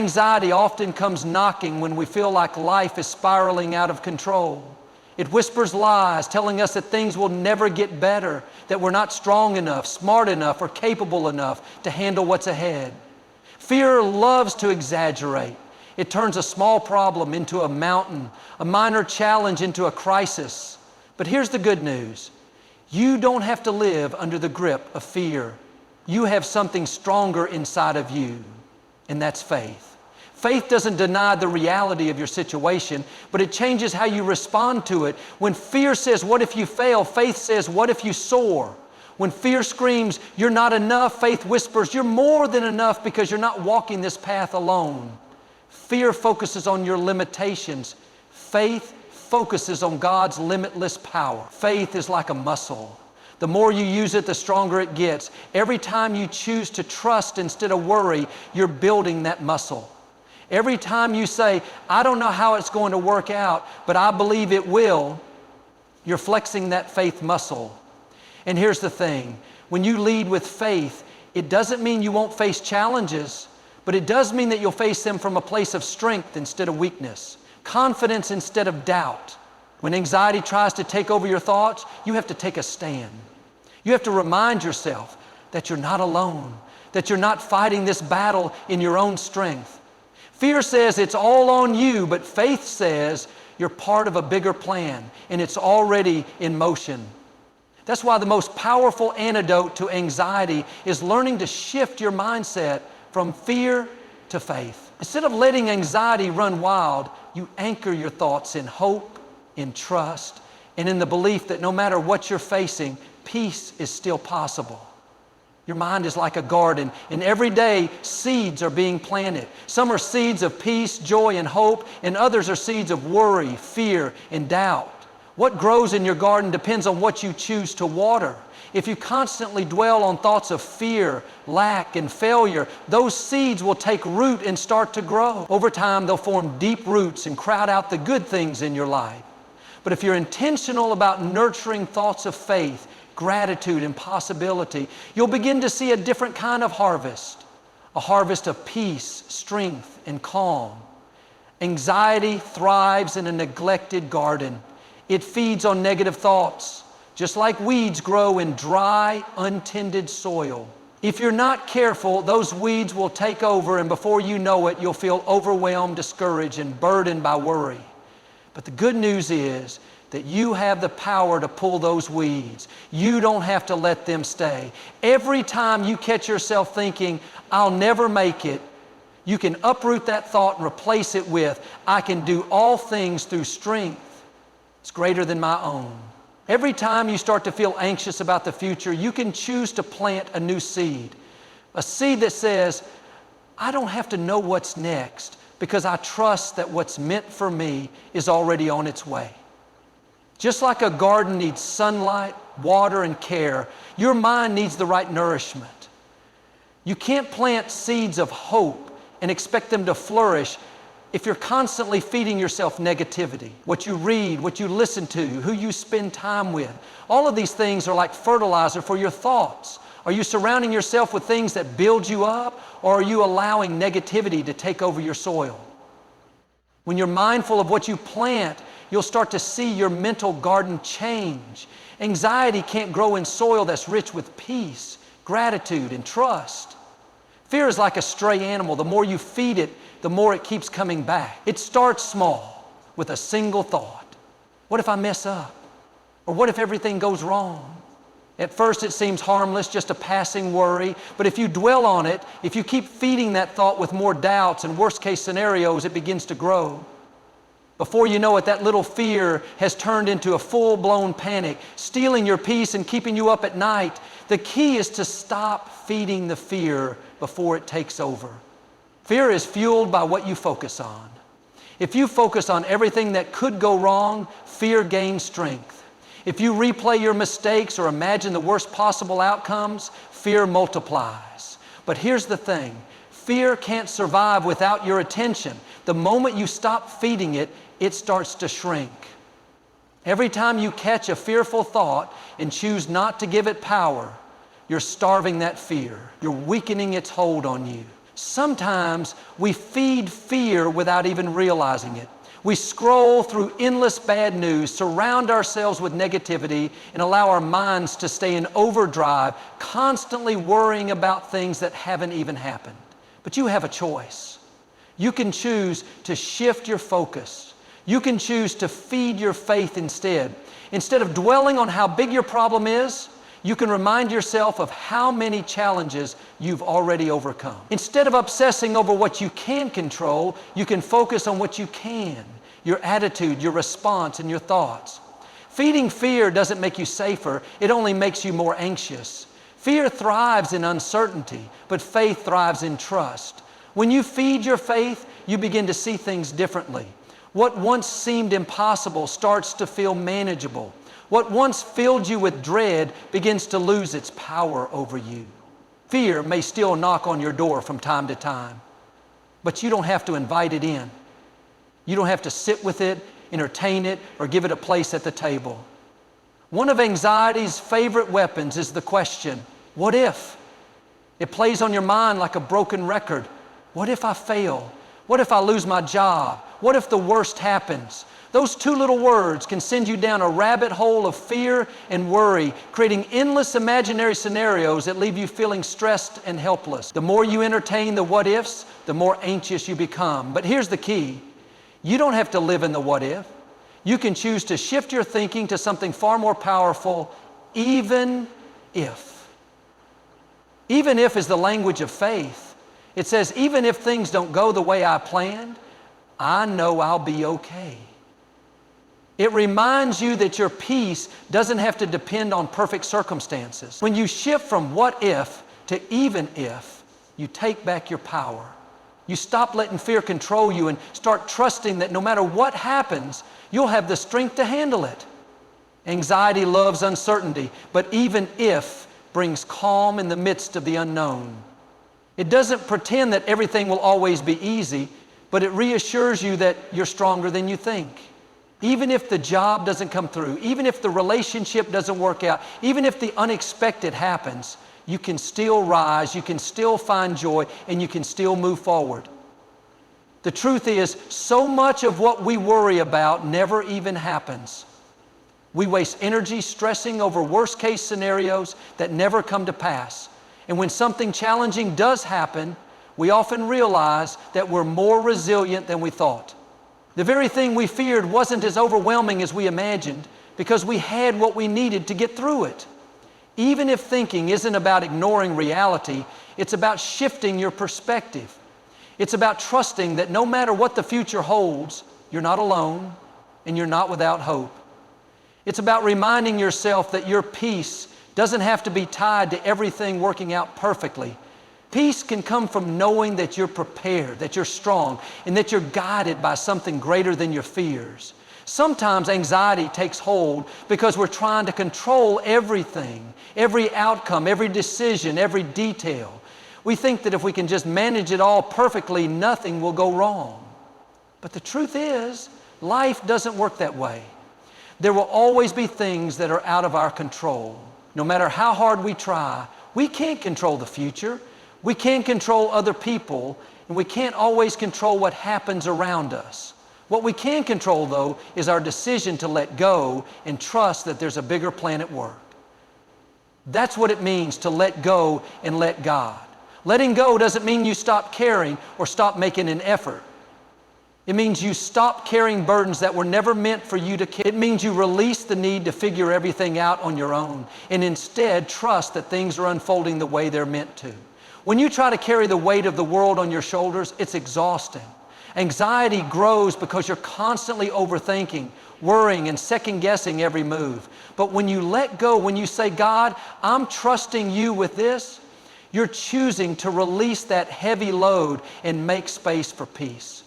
anxiety often comes knocking when we feel like life is spiraling out of control. It whispers lies, telling us that things will never get better, that we're not strong enough, smart enough, or capable enough to handle what's ahead. Fear loves to exaggerate. It turns a small problem into a mountain, a minor challenge into a crisis. But here's the good news. You don't have to live under the grip of fear. You have something stronger inside of you, and that's faith. Faith doesn't deny the reality of your situation, but it changes how you respond to it. When fear says, what if you fail? Faith says, what if you soar? When fear screams, you're not enough, faith whispers, you're more than enough because you're not walking this path alone. Fear focuses on your limitations. Faith focuses on God's limitless power. Faith is like a muscle. The more you use it, the stronger it gets. Every time you choose to trust instead of worry, you're building that muscle. Every time you say, I don't know how it's going to work out, but I believe it will, you're flexing that faith muscle. And here's the thing, when you lead with faith, it doesn't mean you won't face challenges, but it does mean that you'll face them from a place of strength instead of weakness, confidence instead of doubt. When anxiety tries to take over your thoughts, you have to take a stand. You have to remind yourself that you're not alone, that you're not fighting this battle in your own strength. Fear says it's all on you, but faith says you're part of a bigger plan and it's already in motion. That's why the most powerful antidote to anxiety is learning to shift your mindset from fear to faith. Instead of letting anxiety run wild, you anchor your thoughts in hope, in trust, and in the belief that no matter what you're facing, peace is still possible. Your mind is like a garden, and every day seeds are being planted. Some are seeds of peace, joy, and hope, and others are seeds of worry, fear, and doubt. What grows in your garden depends on what you choose to water. If you constantly dwell on thoughts of fear, lack, and failure, those seeds will take root and start to grow. Over time, they'll form deep roots and crowd out the good things in your life. But if you're intentional about nurturing thoughts of faith, gratitude, and possibility, you'll begin to see a different kind of harvest, a harvest of peace, strength, and calm. Anxiety thrives in a neglected garden. It feeds on negative thoughts, just like weeds grow in dry, untended soil. If you're not careful, those weeds will take over, and before you know it, you'll feel overwhelmed, discouraged, and burdened by worry. But the good news is that you have the power to pull those weeds. You don't have to let them stay. Every time you catch yourself thinking, I'll never make it, you can uproot that thought and replace it with, I can do all things through strength. It's greater than my own. Every time you start to feel anxious about the future, you can choose to plant a new seed. A seed that says, I don't have to know what's next because I trust that what's meant for me is already on its way. Just like a garden needs sunlight, water, and care, your mind needs the right nourishment. You can't plant seeds of hope and expect them to flourish if you're constantly feeding yourself negativity. What you read, what you listen to, who you spend time with, all of these things are like fertilizer for your thoughts. Are you surrounding yourself with things that build you up, or are you allowing negativity to take over your soil? When you're mindful of what you plant, you'll start to see your mental garden change. Anxiety can't grow in soil that's rich with peace, gratitude, and trust. Fear is like a stray animal. The more you feed it, the more it keeps coming back. It starts small with a single thought. What if I mess up? Or what if everything goes wrong? At first it seems harmless, just a passing worry, but if you dwell on it, if you keep feeding that thought with more doubts and worst case scenarios, it begins to grow. Before you know it, that little fear has turned into a full-blown panic, stealing your peace and keeping you up at night. The key is to stop feeding the fear before it takes over. Fear is fueled by what you focus on. If you focus on everything that could go wrong, fear gains strength. If you replay your mistakes or imagine the worst possible outcomes, fear multiplies. But here's the thing, fear can't survive without your attention. The moment you stop feeding it, it starts to shrink. Every time you catch a fearful thought and choose not to give it power, you're starving that fear. You're weakening its hold on you. Sometimes we feed fear without even realizing it. We scroll through endless bad news, surround ourselves with negativity, and allow our minds to stay in overdrive, constantly worrying about things that haven't even happened. But you have a choice. You can choose to shift your focus. You can choose to feed your faith instead. Instead of dwelling on how big your problem is, you can remind yourself of how many challenges you've already overcome. Instead of obsessing over what you can control, you can focus on what you can, your attitude, your response, and your thoughts. Feeding fear doesn't make you safer, it only makes you more anxious. Fear thrives in uncertainty, but faith thrives in trust. When you feed your faith, you begin to see things differently. What once seemed impossible starts to feel manageable. What once filled you with dread begins to lose its power over you. Fear may still knock on your door from time to time, but you don't have to invite it in. You don't have to sit with it, entertain it, or give it a place at the table. One of anxiety's favorite weapons is the question, what if? It plays on your mind like a broken record. What if I fail? What if I lose my job? What if the worst happens? Those two little words can send you down a rabbit hole of fear and worry, creating endless imaginary scenarios that leave you feeling stressed and helpless. The more you entertain the what ifs, the more anxious you become. But here's the key. You don't have to live in the what if. You can choose to shift your thinking to something far more powerful, even if. Even if is the language of faith. It says, even if things don't go the way I planned, I know I'll be okay. It reminds you that your peace doesn't have to depend on perfect circumstances. When you shift from what if to even if, you take back your power. You stop letting fear control you and start trusting that no matter what happens, you'll have the strength to handle it. Anxiety loves uncertainty, but even if brings calm in the midst of the unknown. It doesn't pretend that everything will always be easy, but it reassures you that you're stronger than you think. Even if the job doesn't come through, even if the relationship doesn't work out, even if the unexpected happens, you can still rise, you can still find joy, and you can still move forward. The truth is, so much of what we worry about never even happens. We waste energy stressing over worst-case scenarios that never come to pass. And when something challenging does happen, we often realize that we're more resilient than we thought. The very thing we feared wasn't as overwhelming as we imagined because we had what we needed to get through it. Even if thinking isn't about ignoring reality, it's about shifting your perspective. It's about trusting that no matter what the future holds, you're not alone and you're not without hope. It's about reminding yourself that your peace doesn't have to be tied to everything working out perfectly. Peace can come from knowing that you're prepared, that you're strong, and that you're guided by something greater than your fears. Sometimes anxiety takes hold because we're trying to control everything, every outcome, every decision, every detail. We think that if we can just manage it all perfectly, nothing will go wrong. But the truth is, life doesn't work that way. There will always be things that are out of our control. No matter how hard we try, we can't control the future. We can't control other people, and we can't always control what happens around us. What we can control, though, is our decision to let go and trust that there's a bigger plan at work. That's what it means to let go and let God. Letting go doesn't mean you stop caring or stop making an effort. It means you stop carrying burdens that were never meant for you to carry. It means you release the need to figure everything out on your own and instead trust that things are unfolding the way they're meant to. When you try to carry the weight of the world on your shoulders, it's exhausting. Anxiety grows because you're constantly overthinking, worrying, and second-guessing every move. But when you let go, when you say, God, I'm trusting you with this, you're choosing to release that heavy load and make space for peace.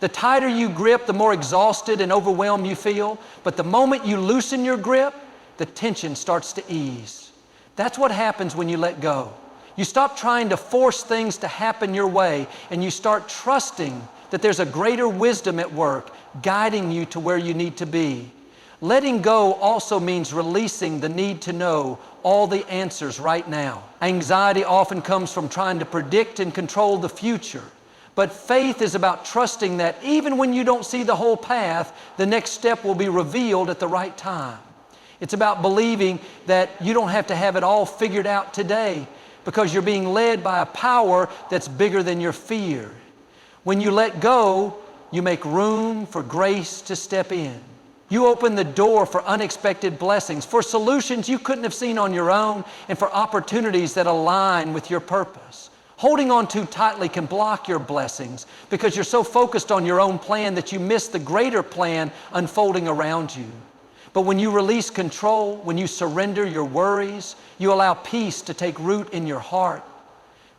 The tighter you grip, the more exhausted and overwhelmed you feel. But the moment you loosen your grip, the tension starts to ease. That's what happens when you let go. You stop trying to force things to happen your way, and you start trusting that there's a greater wisdom at work guiding you to where you need to be. Letting go also means releasing the need to know all the answers right now. Anxiety often comes from trying to predict and control the future. But faith is about trusting that even when you don't see the whole path, the next step will be revealed at the right time. It's about believing that you don't have to have it all figured out today because you're being led by a power that's bigger than your fear. When you let go, you make room for grace to step in. You open the door for unexpected blessings, for solutions you couldn't have seen on your own, and for opportunities that align with your purpose. Holding on too tightly can block your blessings because you're so focused on your own plan that you miss the greater plan unfolding around you. But when you release control, when you surrender your worries, you allow peace to take root in your heart.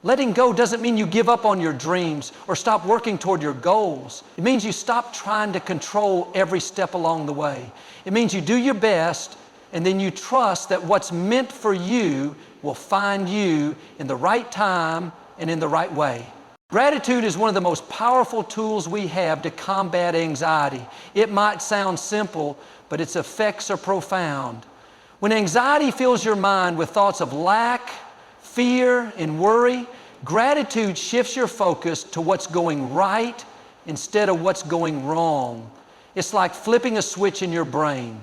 Letting go doesn't mean you give up on your dreams or stop working toward your goals. It means you stop trying to control every step along the way. It means you do your best and then you trust that what's meant for you will find you in the right time and in the right way. Gratitude is one of the most powerful tools we have to combat anxiety. It might sound simple, but its effects are profound. When anxiety fills your mind with thoughts of lack, fear, and worry, gratitude shifts your focus to what's going right instead of what's going wrong. It's like flipping a switch in your brain.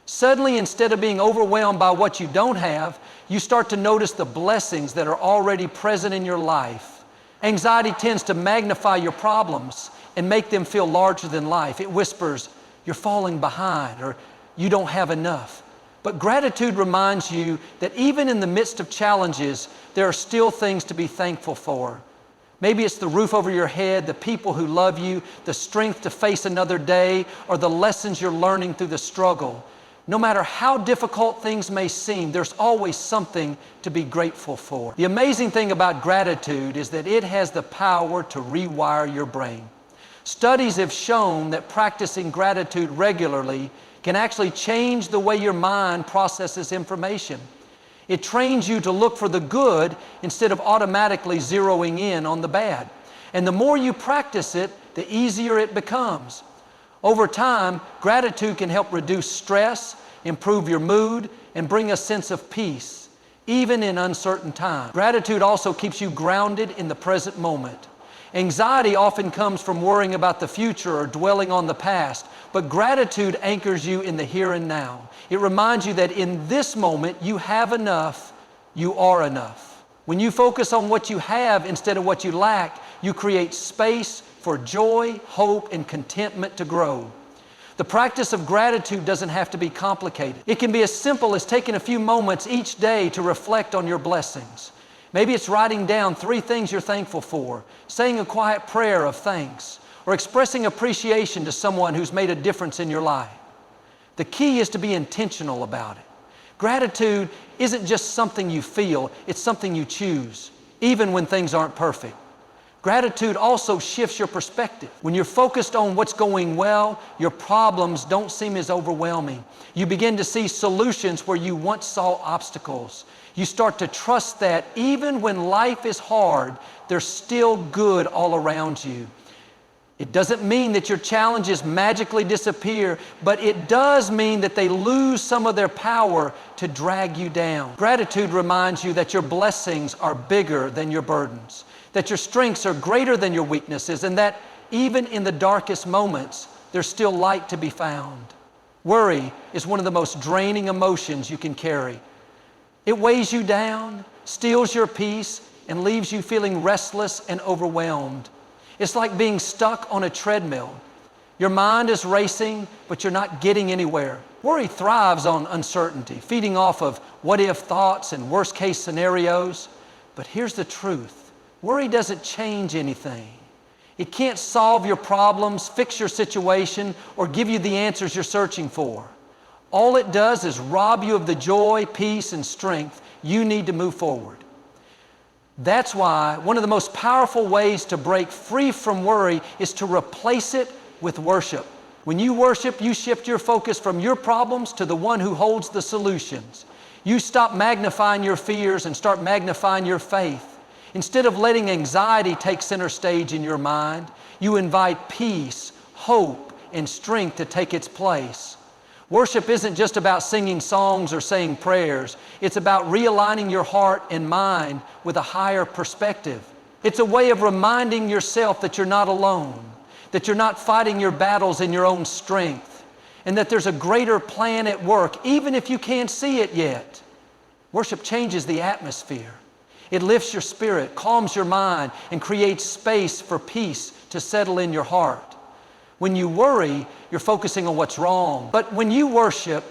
Suddenly, instead of being overwhelmed by what you don't have, you start to notice the blessings that are already present in your life. Anxiety tends to magnify your problems and make them feel larger than life. It whispers, "You're falling behind," or "You don't have enough." But gratitude reminds you that even in the midst of challenges, there are still things to be thankful for. Maybe it's the roof over your head, the people who love you, the strength to face another day, or the lessons you're learning through the struggle. No matter how difficult things may seem, there's always something to be grateful for. The amazing thing about gratitude is that it has the power to rewire your brain. Studies have shown that practicing gratitude regularly can actually change the way your mind processes information. It trains you to look for the good instead of automatically zeroing in on the bad. And the more you practice it, the easier it becomes. Over time, gratitude can help reduce stress, improve your mood, and bring a sense of peace, even in uncertain times. Gratitude also keeps you grounded in the present moment. Anxiety often comes from worrying about the future or dwelling on the past, but gratitude anchors you in the here and now. It reminds you that in this moment you have enough, you are enough. When you focus on what you have instead of what you lack, you create space for joy, hope, and contentment to grow. The practice of gratitude doesn't have to be complicated. It can be as simple as taking a few moments each day to reflect on your blessings. Maybe it's writing down 3 things you're thankful for, saying a quiet prayer of thanks, or expressing appreciation to someone who's made a difference in your life. The key is to be intentional about it. Gratitude isn't just something you feel, it's something you choose, even when things aren't perfect. Gratitude also shifts your perspective. When you're focused on what's going well, your problems don't seem as overwhelming. You begin to see solutions where you once saw obstacles. You start to trust that even when life is hard, there's still good all around you. It doesn't mean that your challenges magically disappear, but it does mean that they lose some of their power to drag you down. Gratitude reminds you that your blessings are bigger than your burdens, that your strengths are greater than your weaknesses, and that even in the darkest moments, there's still light to be found. Worry is one of the most draining emotions you can carry. It weighs you down, steals your peace, and leaves you feeling restless and overwhelmed. It's like being stuck on a treadmill. Your mind is racing, but you're not getting anywhere. Worry thrives on uncertainty, feeding off of what-if thoughts and worst-case scenarios. But here's the truth. Worry doesn't change anything. It can't solve your problems, fix your situation, or give you the answers you're searching for. All it does is rob you of the joy, peace, and strength you need to move forward. That's why one of the most powerful ways to break free from worry is to replace it with worship. When you worship, you shift your focus from your problems to the one who holds the solutions. You stop magnifying your fears and start magnifying your faith. Instead of letting anxiety take center stage in your mind, you invite peace, hope, and strength to take its place. Worship isn't just about singing songs or saying prayers. It's about realigning your heart and mind with a higher perspective. It's a way of reminding yourself that you're not alone, that you're not fighting your battles in your own strength, and that there's a greater plan at work, even if you can't see it yet. Worship changes the atmosphere. It lifts your spirit, calms your mind, and creates space for peace to settle in your heart. When you worry, you're focusing on what's wrong. But when you worship,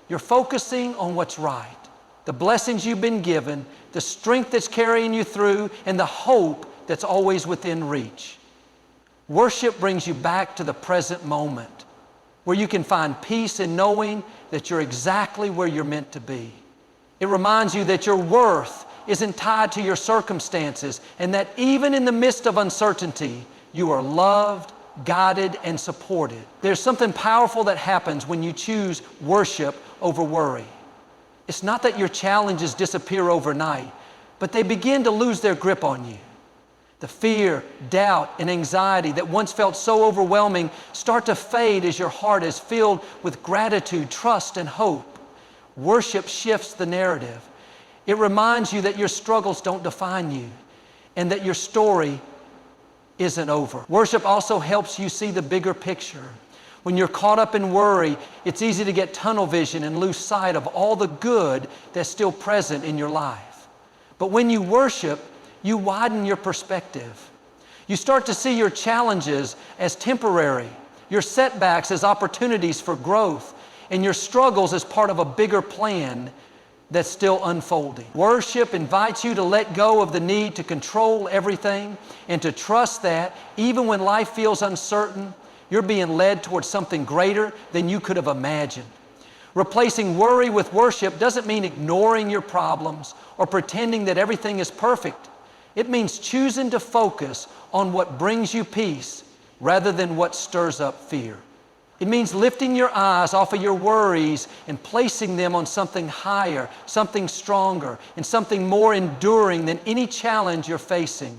you're focusing on what's right. The blessings you've been given, the strength that's carrying you through, and the hope that's always within reach. Worship brings you back to the present moment, where you can find peace in knowing that you're exactly where you're meant to be. It reminds you that your worth isn't tied to your circumstances, and that even in the midst of uncertainty, you are loved, guided, and supported. There's something powerful that happens when you choose worship over worry. It's not that your challenges disappear overnight, but they begin to lose their grip on you. The fear, doubt, and anxiety that once felt so overwhelming start to fade as your heart is filled with gratitude, trust, and hope. Worship shifts the narrative. It reminds you that your struggles don't define you and that your story isn't over. Worship also helps you see the bigger picture. When you're caught up in worry, it's easy to get tunnel vision and lose sight of all the good that's still present in your life. But when you worship, you widen your perspective. You start to see your challenges as temporary, your setbacks as opportunities for growth, and your struggles as part of a bigger plan that's still unfolding. Worship invites you to let go of the need to control everything and to trust that even when life feels uncertain, you're being led towards something greater than you could have imagined. Replacing worry with worship doesn't mean ignoring your problems or pretending that everything is perfect. It means choosing to focus on what brings you peace rather than what stirs up fear. It means lifting your eyes off of your worries and placing them on something higher, something stronger, and something more enduring than any challenge you're facing.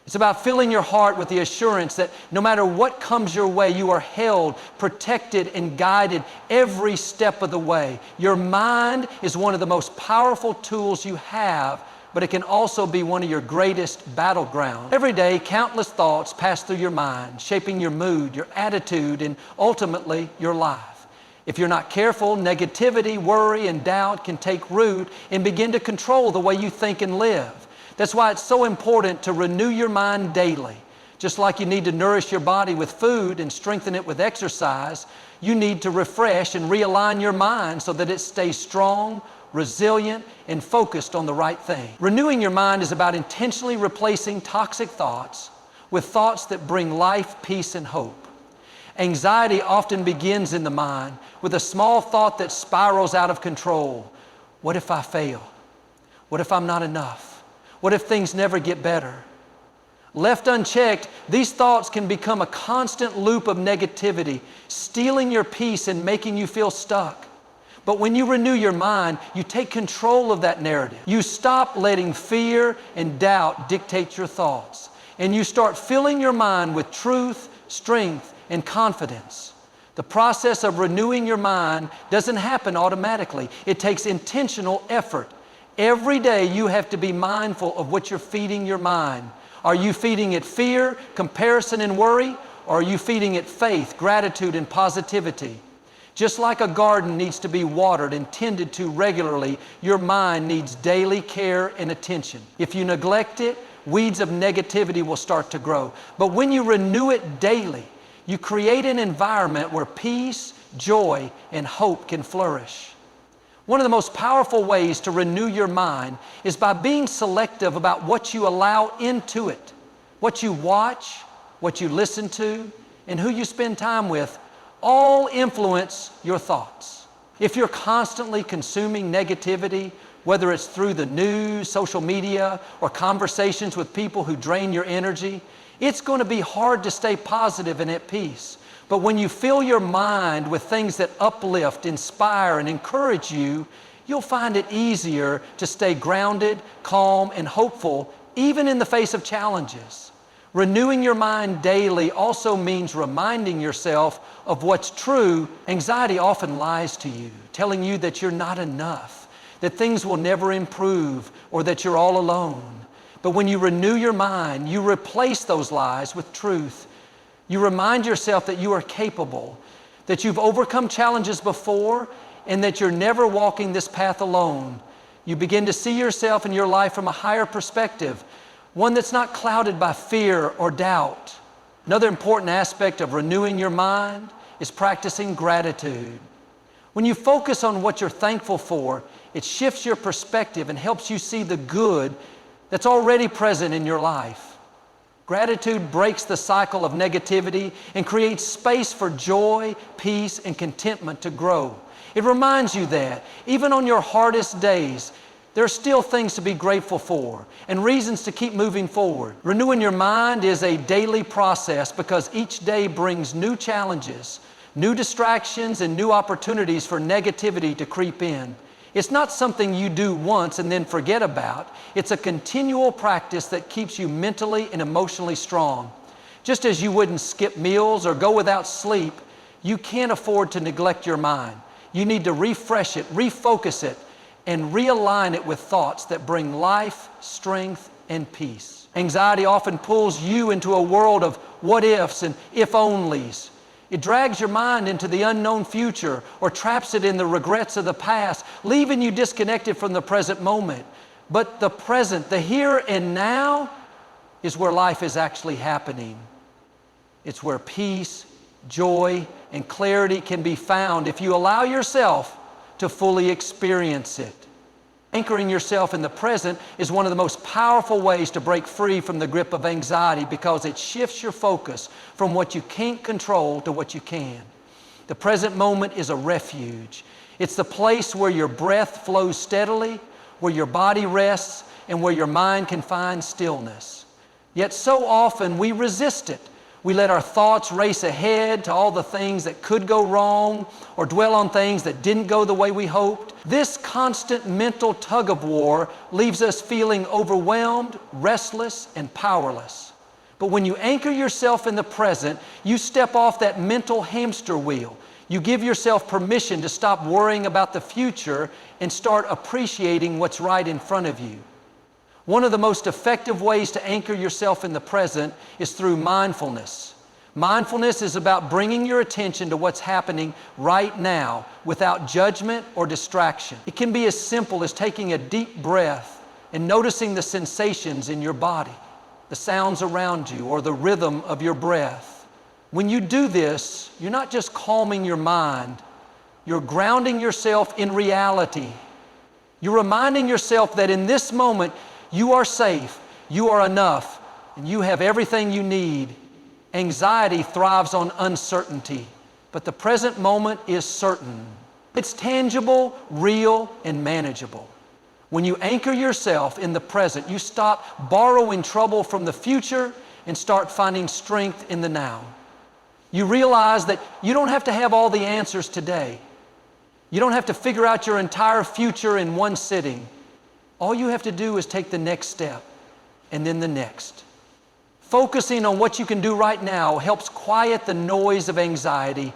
It's about filling your heart with the assurance that no matter what comes your way, you are held, protected, and guided every step of the way. Your mind is one of the most powerful tools you have, but it can also be one of your greatest battlegrounds. Every day, countless thoughts pass through your mind, shaping your mood, your attitude, and ultimately your life. If you're not careful, negativity, worry, and doubt can take root and begin to control the way you think and live. That's why it's so important to renew your mind daily. Just like you need to nourish your body with food and strengthen it with exercise, you need to refresh and realign your mind so that it stays strong, resilient, and focused on the right thing. Renewing your mind is about intentionally replacing toxic thoughts with thoughts that bring life, peace, and hope. Anxiety often begins in the mind with a small thought that spirals out of control. What if I fail? What if I'm not enough? What if things never get better? Left unchecked, these thoughts can become a constant loop of negativity, stealing your peace and making you feel stuck. But when you renew your mind, you take control of that narrative. You stop letting fear and doubt dictate your thoughts, and you start filling your mind with truth, strength, and confidence. The process of renewing your mind doesn't happen automatically. It takes intentional effort. Every day you have to be mindful of what you're feeding your mind. Are you feeding it fear, comparison, and worry? Or are you feeding it faith, gratitude, and positivity? Just like a garden needs to be watered and tended to regularly, your mind needs daily care and attention. If you neglect it, weeds of negativity will start to grow. But when you renew it daily, you create an environment where peace, joy, and hope can flourish. One of the most powerful ways to renew your mind is by being selective about what you allow into it. What you watch, what you listen to, and who you spend time with all influence your thoughts. If you're constantly consuming negativity, whether it's through the news, social media, or conversations with people who drain your energy, it's going to be hard to stay positive and at peace. But when you fill your mind with things that uplift, inspire, and encourage you, you'll find it easier to stay grounded, calm, and hopeful, even in the face of challenges. Renewing your mind daily also means reminding yourself of what's true. Anxiety often lies to you, telling you that you're not enough, that things will never improve, or that you're all alone. But when you renew your mind, you replace those lies with truth. You remind yourself that you are capable, that you've overcome challenges before, and that you're never walking this path alone. You begin to see yourself and your life from a higher perspective, one that's not clouded by fear or doubt. Another important aspect of renewing your mind is practicing gratitude. When you focus on what you're thankful for, it shifts your perspective and helps you see the good that's already present in your life. Gratitude breaks the cycle of negativity and creates space for joy, peace, and contentment to grow. It reminds you that, even on your hardest days, there are still things to be grateful for and reasons to keep moving forward. Renewing your mind is a daily process because each day brings new challenges, new distractions, and new opportunities for negativity to creep in. It's not something you do once and then forget about. It's a continual practice that keeps you mentally and emotionally strong. Just as you wouldn't skip meals or go without sleep, you can't afford to neglect your mind. You need to refresh it, refocus it, and realign it with thoughts that bring life, strength, and peace. Anxiety often pulls you into a world of what ifs and if-onlys. It drags your mind into the unknown future or traps it in the regrets of the past, leaving you disconnected from the present moment. But the present, the here and now, is where life is actually happening. It's where peace, joy, and clarity can be found if you allow yourself to fully experience it. Anchoring yourself in the present is one of the most powerful ways to break free from the grip of anxiety because it shifts your focus from what you can't control to what you can. The present moment is a refuge. It's the place where your breath flows steadily, where your body rests, and where your mind can find stillness. Yet so often we resist it. We let our thoughts race ahead to all the things that could go wrong or dwell on things that didn't go the way we hoped. This constant mental tug of war leaves us feeling overwhelmed, restless, and powerless. But when you anchor yourself in the present, you step off that mental hamster wheel. You give yourself permission to stop worrying about the future and start appreciating what's right in front of you. One of the most effective ways to anchor yourself in the present is through mindfulness. Mindfulness is about bringing your attention to what's happening right now without judgment or distraction. It can be as simple as taking a deep breath and noticing the sensations in your body, the sounds around you, or the rhythm of your breath. When you do this, you're not just calming your mind, you're grounding yourself in reality. You're reminding yourself that in this moment, you are safe, you are enough, and you have everything you need. Anxiety thrives on uncertainty, but the present moment is certain. It's tangible, real, and manageable. When you anchor yourself in the present, you stop borrowing trouble from the future and start finding strength in the now. You realize that you don't have to have all the answers today. You don't have to figure out your entire future in one sitting. All you have to do is take the next step and then the next. Focusing on what you can do right now helps quiet the noise of anxiety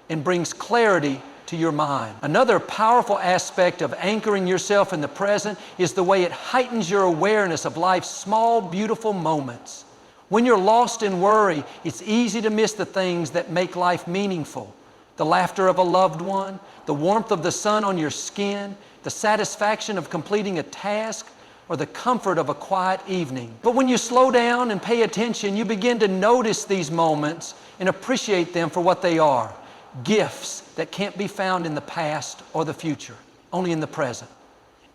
and brings clarity to your mind. Another powerful aspect of anchoring yourself in the present is the way it heightens your awareness of life's small, beautiful moments. When you're lost in worry, it's easy to miss the things that make life meaningful. The laughter of a loved one, the warmth of the sun on your skin, the satisfaction of completing a task, or the comfort of a quiet evening. But when you slow down and pay attention, you begin to notice these moments and appreciate them for what they are. Gifts that can't be found in the past or the future, only in the present.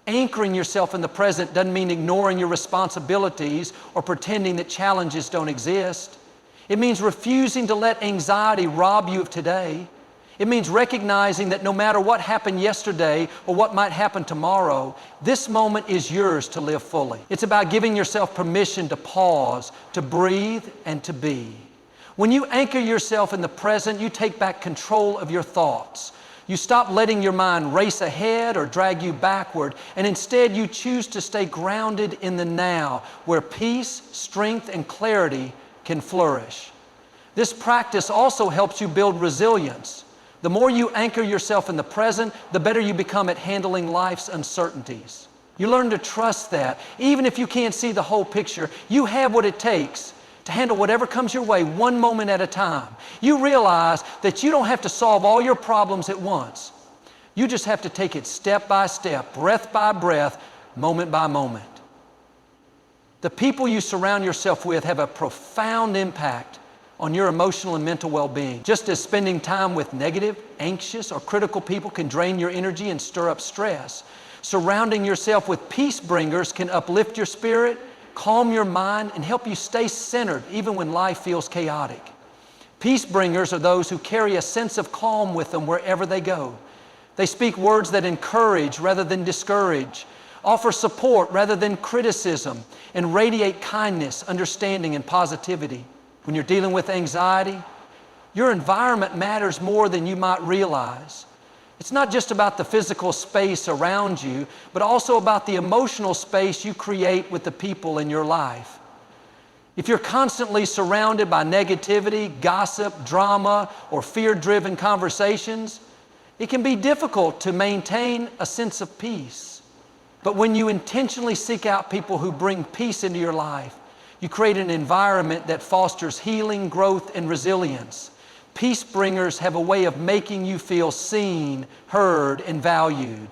Anchoring yourself in the present doesn't mean ignoring your responsibilities or pretending that challenges don't exist. It means refusing to let anxiety rob you of today. It means recognizing that no matter what happened yesterday or what might happen tomorrow, this moment is yours to live fully. It's about giving yourself permission to pause, to breathe, and to be. When you anchor yourself in the present, you take back control of your thoughts. You stop letting your mind race ahead or drag you backward, and instead you choose to stay grounded in the now, where peace, strength, and clarity can flourish. This practice also helps you build resilience. The more you anchor yourself in the present, the better you become at handling life's uncertainties. You learn to trust that, even if you can't see the whole picture, you have what it takes to handle whatever comes your way one moment at a time. You realize that you don't have to solve all your problems at once. You just have to take it step by step, breath by breath, moment by moment. The people you surround yourself with have a profound impact on your emotional and mental well-being. Just as spending time with negative, anxious, or critical people can drain your energy and stir up stress, surrounding yourself with peace bringers can uplift your spirit, calm your mind, and help you stay centered even when life feels chaotic. Peace bringers are those who carry a sense of calm with them wherever they go. They speak words that encourage rather than discourage, offer support rather than criticism, and radiate kindness, understanding, and positivity. When you're dealing with anxiety, your environment matters more than you might realize. It's not just about the physical space around you, but also about the emotional space you create with the people in your life. If you're constantly surrounded by negativity, gossip, drama, or fear-driven conversations, it can be difficult to maintain a sense of peace. But when you intentionally seek out people who bring peace into your life, you create an environment that fosters healing, growth, and resilience. Peace bringers have a way of making you feel seen, heard, and valued.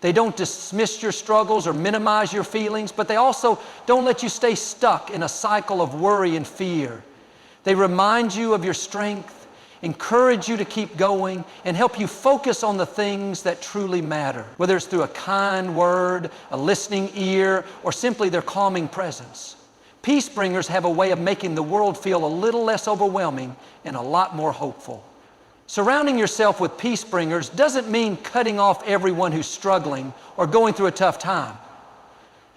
They don't dismiss your struggles or minimize your feelings, but they also don't let you stay stuck in a cycle of worry and fear. They remind you of your strength, encourage you to keep going, and help you focus on the things that truly matter, whether it's through a kind word, a listening ear, or simply their calming presence. Peace bringers have a way of making the world feel a little less overwhelming and a lot more hopeful. Surrounding yourself with peace bringers doesn't mean cutting off everyone who's struggling or going through a tough time.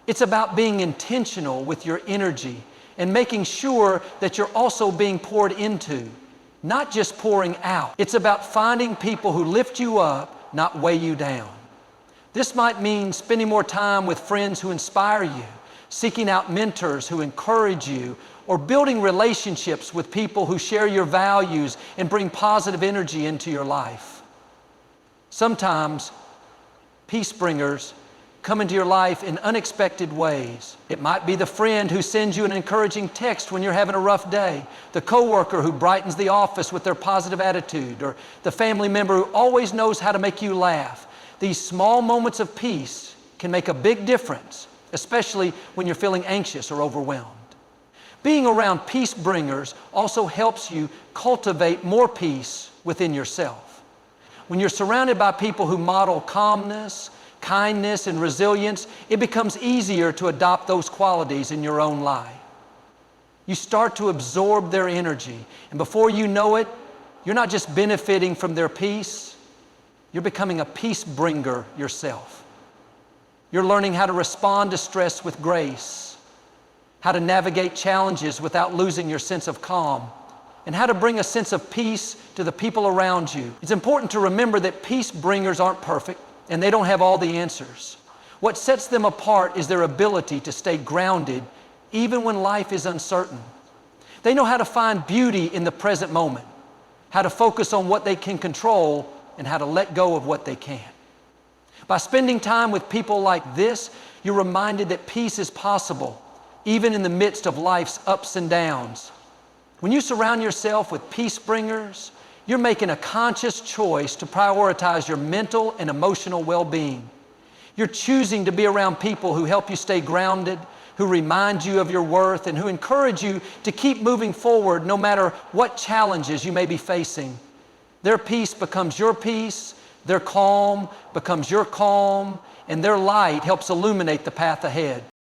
It's about being intentional with your energy and making sure that you're also being poured into, not just pouring out. It's about finding people who lift you up, not weigh you down. This might mean spending more time with friends who inspire you, seeking out mentors who encourage you, or building relationships with people who share your values and bring positive energy into your life. Sometimes peace bringers come into your life in unexpected ways. It might be the friend who sends you an encouraging text when you're having a rough day, the coworker who brightens the office with their positive attitude, or the family member who always knows how to make you laugh. These small moments of peace can make a big difference, especially when you're feeling anxious or overwhelmed. Being around peace bringers also helps you cultivate more peace within yourself. When you're surrounded by people who model calmness, kindness, and resilience, it becomes easier to adopt those qualities in your own life. You start to absorb their energy, and before you know it, you're not just benefiting from their peace, you're becoming a peace bringer yourself. You're learning how to respond to stress with grace, how to navigate challenges without losing your sense of calm, and how to bring a sense of peace to the people around you. It's important to remember that peace bringers aren't perfect, and they don't have all the answers. What sets them apart is their ability to stay grounded even when life is uncertain. They know how to find beauty in the present moment, how to focus on what they can control, and how to let go of what they can't. By spending time with people like this, you're reminded that peace is possible, even in the midst of life's ups and downs. When you surround yourself with peace bringers, you're making a conscious choice to prioritize your mental and emotional well-being. You're choosing to be around people who help you stay grounded, who remind you of your worth, and who encourage you to keep moving forward no matter what challenges you may be facing. Their peace becomes your peace, their calm becomes your calm, and their light helps illuminate the path ahead.